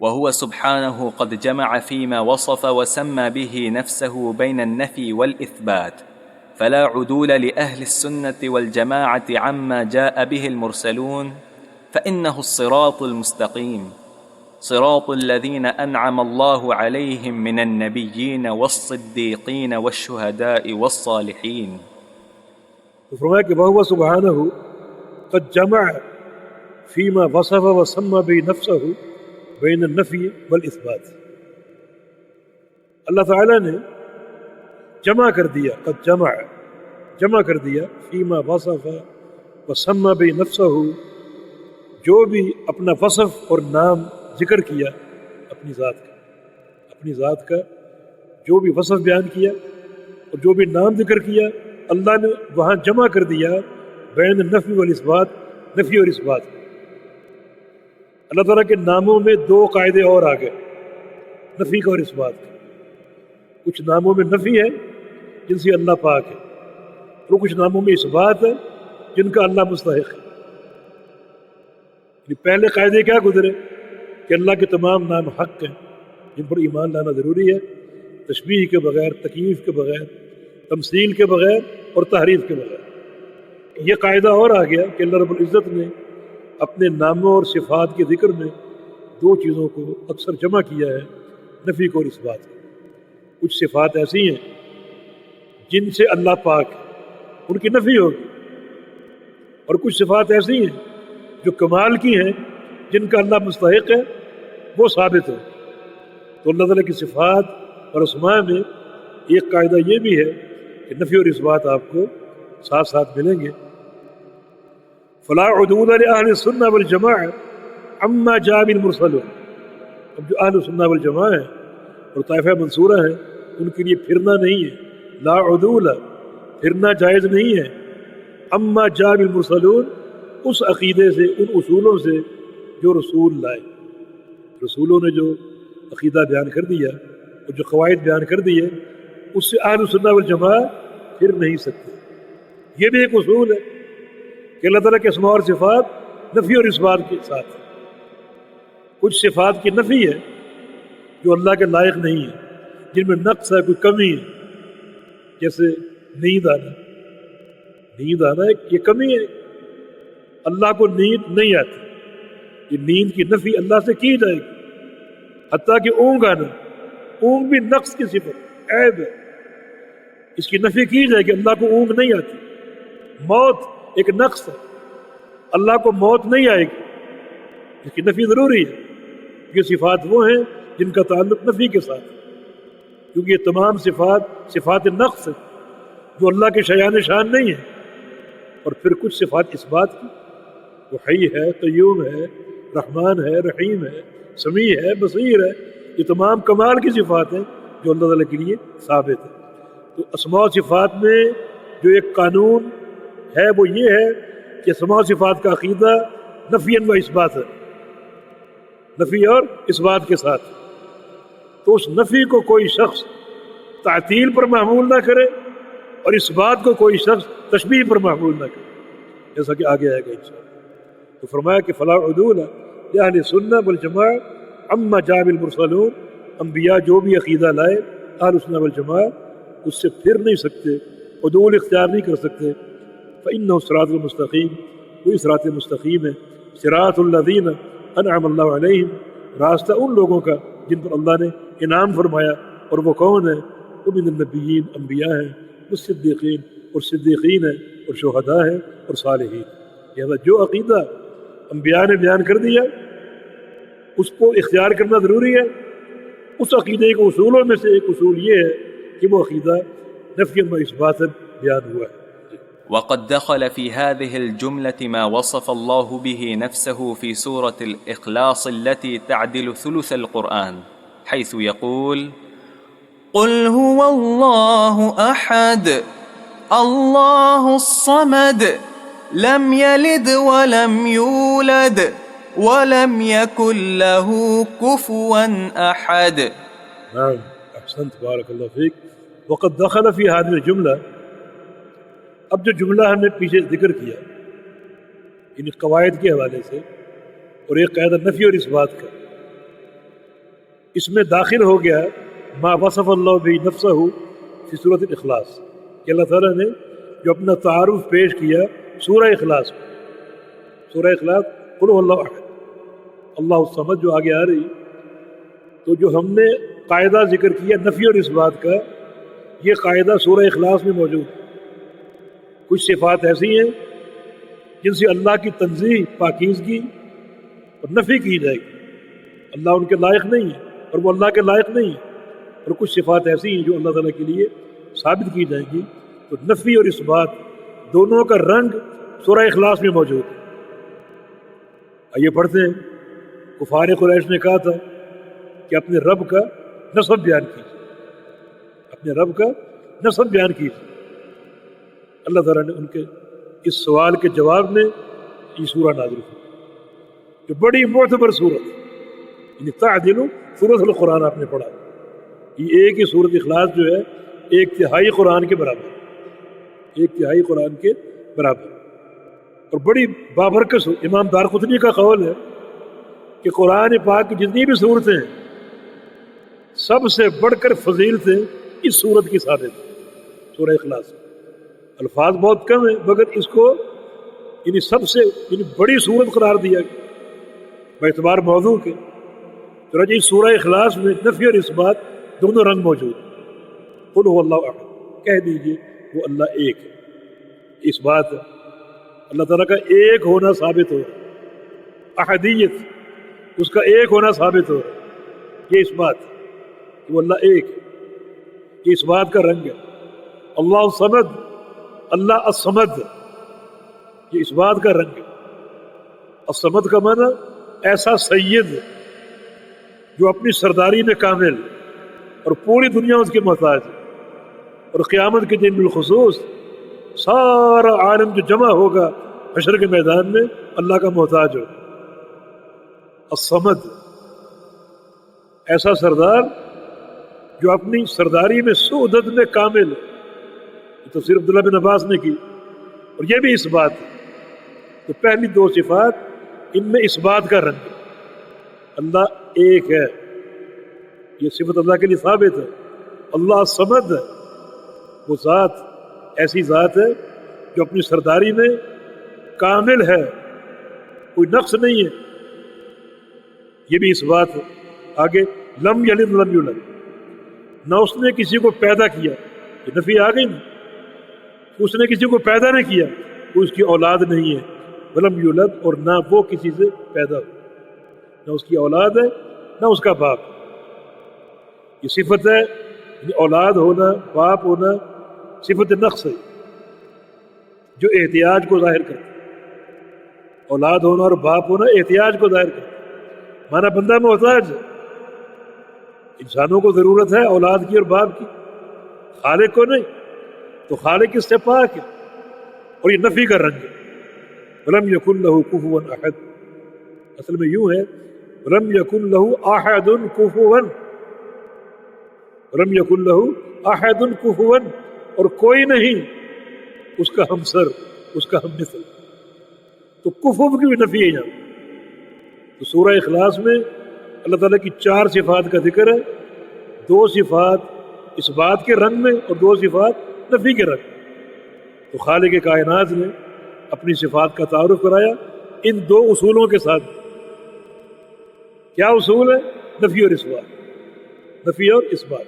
وهو سبحانه قد جمع فيما وصف وسمى به نفسه بين النفي والإثبات، فلا عدول لأهل السنة والجماعة عما جاء به المرسلون، فإنه الصراط المستقيم، صراط الذين أنعم الله عليهم من النبيين والصديقين والشهداء والصالحين. فرمایا کہ وهو سبحانه قد جمع فيما وصف وسمى به نفسه بين النفي والإثبات. اللہ تعالیٰ نے جمع کر دیا، قد جمع کر دیا فيما وصف وسمى به نفسه، جو بھی اپنا وصف اور نام ذکر کیا اپنی ذات کا جو بھی وصف بیان کیا اور جو بھی نام ذکر کیا، اللہ نے وہاں جمع کر دیا بین النفی والاثبات، نفی اور اثبات. اللہ تعالیٰ کے ناموں میں دو قاعدے اور آ گئے، نفی کا اور اثبات کا. کچھ ناموں میں نفی ہے جن سے اللہ پاک ہے، اور کچھ ناموں میں اثبات ہے جن کا اللہ مستحق ہے. پہلے قاعدے کیا گزرے کہ اللہ کے تمام نام حق ہیں جن پر ایمان لانا ضروری ہے، تشبیہ کے بغیر، تکییف کے بغیر، تمثیل کے بغیر اور تحریف کے بغیر. یہ قاعدہ اور آ گیا کہ اللہ رب العزت نے اپنے ناموں اور صفات کے ذکر میں دو چیزوں کو اکثر جمع کیا ہے، نفی کو اور اثبات کو. کچھ صفات ایسی ہیں جن سے اللہ پاک ہے، ان کی نفی ہوگی، اور کچھ صفات ایسی ہیں جو کمال کی ہیں جن کا اللہ مستحق ہے، وہ ثابت ہے. تو اللہ تعالیٰ کی صفات اور اسماء میں ایک قاعدہ یہ بھی ہے کہ نفی اور اثبات آپ کو ساتھ ساتھ ملیں گے. فلا عدول لأهل السنة والجماعة عما جاء به المرسلون. اب جو اہل السنہ والجماعہ ہیں اور طائفہ منصورہ ہیں، ان کے لیے پھرنا نہیں ہے، لا عدول، پھرنا جائز نہیں ہے، عما جاء به المرسلون، اس عقیدے سے، ان اصولوں سے جو رسول لائے. رسولوں نے جو عقیدہ بیان کر دیا اور جو قواعد بیان کر دیے، اس سے اہل السنہ والجماعہ پھر نہیں سکتے. یہ بھی ایک اصول ہے کہ اللہ تعالیٰ کے اسماء اور صفات نفی اور اثبات کے ساتھ ہیں. کچھ صفات کی نفی ہے جو اللہ کے لائق نہیں ہے، جن میں نقص ہے، کوئی کمی ہے، جیسے نیند آنا یہ کمی ہے، اللہ کو نیند نہیں آتی. یہ نیند کی نفی اللہ سے کی جائے گی. حتیٰ کہ اونگ آنا، اونگ بھی نقص کی صفت، عیب ہے، اس کی نفی کی جائے کہ اللہ کو اونگ نہیں آتی. موت ایک نقص ہے، اللہ کو موت نہیں آئے گی، اس کی نفی ضروری ہے. یہ صفات وہ ہیں جن کا تعلق نفی کے ساتھ ہے، کیونکہ یہ تمام صفات نقص ہیں جو اللہ کے شایان شان نہیں ہیں. اور پھر کچھ صفات اثبات کی، وہ حی ہے، قیوم ہے، رحمان ہے، رحیم ہے، سمیع ہے، بصیر ہے. یہ تمام کمال کی صفات ہیں جو اللہ تعالیٰ کے لیے ثابت ہے. تو اسماء و صفات میں جو ایک قانون ہے وہ یہ ہے کہ اسماء و صفات کا عقیدہ نفی و اثبات ہے، نفی اور اثبات کے ساتھ. تو اس نفی کو کوئی شخص تعطیل پر محمول نہ کرے اور اس بات کو کوئی شخص تشبیہ پر محمول نہ کرے، جیسا کہ آگے آئے گا انشاءاللہ. تو فرمایا کہ فلا عدول لأہل السنہ والجماعہ عما جاء به المرسلون، انبیاء جو بھی عقیدہ لائے اہل السنہ والجماعہ اس سے پھر نہیں سکتے، عدول اختیار نہیں کر سکتے. فإنہ الصراط المستقیم، وہی صراط مستقیم ہے. صراط الذین انعم اللہ علیہم، راستہ ان لوگوں کا جن پر اللہ نے انعام فرمایا. اور وہ کون ہے؟ وہ من النبیین، انبیاء ہیں، والصدیقین، اور صدیقین ہیں، اور شہداء ہیں، اور صالحین. لہذا جو عقیدہ انبیاء نے بیان کر دیا اس کو اختیار کرنا ضروری ہے. اس عقیدے کے اصولوں میں سے ایک اصول یہ ہے کہ وہ عقیدہ نفی و اثبات بیان ہوا ہے. وقد دخل في هذه الجملة ما وصف الله به نفسه في سورة الإخلاص التي تعدل ثلث القرآن، حيث يقول: قل هو الله أحد الله الصمد لم يلد ولم يولد ولم يكن له كفوا أحد. نعم، أحسنت، بارك الله فيك. وقد دخل في هذه الجملة، اب جو جملہ ہم نے پیچھے ذکر کیا ان قواعد کے حوالے سے، اور ایک قاعدہ نفی اور اثبات کا، اس میں داخل ہو گیا ما وصف اللہ بہ نفسہ فی سورۃ الاخلاص کہ اللہ تعالیٰ نے جو اپنا تعارف پیش کیا سورہ اخلاص میں. سورہ اخلاص قل هو اللہ احد اللہ الصمد جو آگے آ رہی. تو جو ہم نے قاعدہ ذکر کیا نفی اور اثبات کا، یہ قاعدہ سورہ اخلاص میں موجود ہے. کچھ صفات ایسی ہیں جن سے اللہ کی تنزیہ پاکیزگی اور نفی کی جائے گی، اللہ ان کے لائق نہیں ہے اور وہ اللہ کے لائق نہیں ہے. اور کچھ صفات ایسی ہیں جو اللہ تعالیٰ کے لیے ثابت کی جائیں گی. تو نفی اور اثبات دونوں کا رنگ سورہ اخلاص میں موجود ہے. آئیے پڑھتے ہیں. کفار قریش نے کہا تھا کہ اپنے رب کا نسب بیان کیجیے، اپنے رب کا نسب بیان کیجیے. اللہ تعالیٰ نے ان کے اس سوال کے جواب میں یہ سورہ نازل کی جو بڑی معتبر صورت، یعنی تعدل سورۃ القرآن آپ نے پڑھا. یہ ایک ہی سورۃ اخلاص جو ہے 1/3 قرآن کے برابر، 1/3 قرآن کے برابر. اور بڑی بابرکت. امام دارقطنی کا قول ہے کہ قرآن پاک کی جتنی بھی صورتیں ہیں سب سے بڑھ کر فضیلتیں اس صورت کی ثابت ہیں. سورہ اخلاص الفاظ بہت کم ہیں مگر اس کو یعنی سب سے بڑی صورت قرار دیا گیا باعتبار موضوع کے. چنانچہ اس سورہ اخلاص میں نفی اور اثبات دونوں رنگ موجود ہیں. قل هو اللہ احد، کہہ دیجئے وہ اللہ ایک ہے. اس بات اللہ تعالیٰ کا ایک ہونا ثابت ہو رہا ہے، احدیت اس کا ایک ہونا ثابت ہو رہا ہے. یہ اس بات کہ وہ اللہ ایک ہے، یہ اس بات کا رنگ ہے. اللہ الصمد، اللہ الصمد، یہ اس بات کا رنگ ہے. الصمد کا معنی ایسا سید جو اپنی سرداری میں کامل اور پوری دنیا اس کے محتاج ہے، اور قیامت کے دن بالخصوص سارا عالم جو جمع ہوگا حشر کے میدان میں اللہ کا محتاج ہو. الصمد ایسا سردار جو اپنی سرداری میں سعودت میں کامل ہے. تفسیر عبداللہ بن عباس نے کی اور یہ بھی اس بات ہے. تو پہلی دو صفات ان میں اس بات کا رنگ ہے. اللہ ایک ہے، یہ صفت اللہ کے لیے ثابت ہے. اللہ الصمد وہ ذات ایسی ذات ہے جو اپنی سرداری میں کامل ہے، کوئی نقص نہیں ہے. یہ بھی اس بات ہے. آگے لم یلد ولم یولد، نہ اس نے کسی کو پیدا کیا، یہ نفی آ گئی نا. اس نے کسی کو پیدا نہیں کیا، وہ اس کی اولاد نہیں ہے. ولم یولد، اور نہ وہ کسی سے پیدا ہو، نہ اس کی اولاد ہے نہ اس کا باپ. یہ صفت ہے، یعنی اولاد ہونا باپ ہونا صفت نقص ہے جو احتیاج کو ظاہر کرتا ہے. اولاد ہونا اور باپ ہونا احتیاج کو ظاہر کرتا ہے. مانا بندہ محتاج ہے. انسانوں کو ضرورت ہے اولاد کی اور باپ کی، خالق کو نہیں. تو خالق اس سے پاک ہے. اور یہ نفی کا رنگ ہے. ولم یکن لہ کفوا احد، اصل میں یوں ہے ولم یکن لہ احد کفوا، ولم یکن لہ احد کفوا، اور کوئی نہیں اس کا ہمسر، اس کا ہم مثل. تو کفو کی بھی نفی ہے یہاں. تو سورہ اخلاص میں اللہ تعالیٰ کی 4 صفات کا ذکر ہے. 2 صفات اس بات کے رنگ میں اور 2 صفات نفی کے رنگ. تو خالق کائنات نے اپنی صفات کا تعارف کرایا ان 2 اصولوں کے ساتھ. کیا اصول ہے؟ نفی اور اثبات. نفی اور اثبات.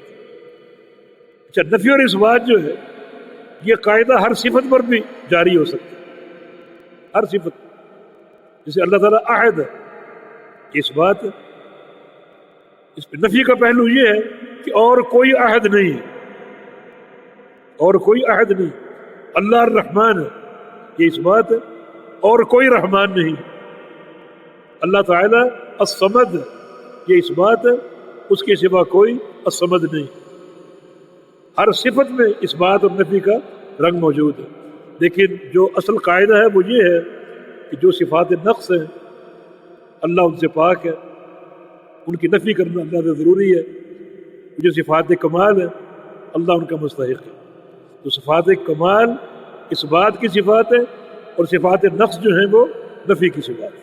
اچھا، نفی اور اثبات جو ہے یہ قاعدہ ہر صفت پر بھی جاری ہو سکتا ہے. ہر صفت، جیسے اللہ تعالیٰ احد ہے، یہ اثبات ہے. اس پہ نفی کا پہلو یہ ہے کہ اور کوئی احد نہیں ہے، اور کوئی احد نہیں. اللہ الرحمن ہے، یہ اثبات ہے، اور کوئی رحمان نہیں. اللہ تعالیٰ الصمد ہے، یہ اثبات ہے، اس کے سوا کوئی الصمد نہیں. ہر صفت میں اثبات اور نفی کا رنگ موجود ہے. لیکن جو اصل قاعدہ ہے وہ یہ ہے کہ جو صفات نقص ہیں اللہ ان سے پاک ہے، ان کی نفی کرنا اللہ سے ضروری ہے. جو صفات کمال ہیں اللہ ان کا مستحق ہے. تو صفات کمال اس بات کی صفات ہے اور صفات نقص جو ہیں وہ نفی کی صفات ہے.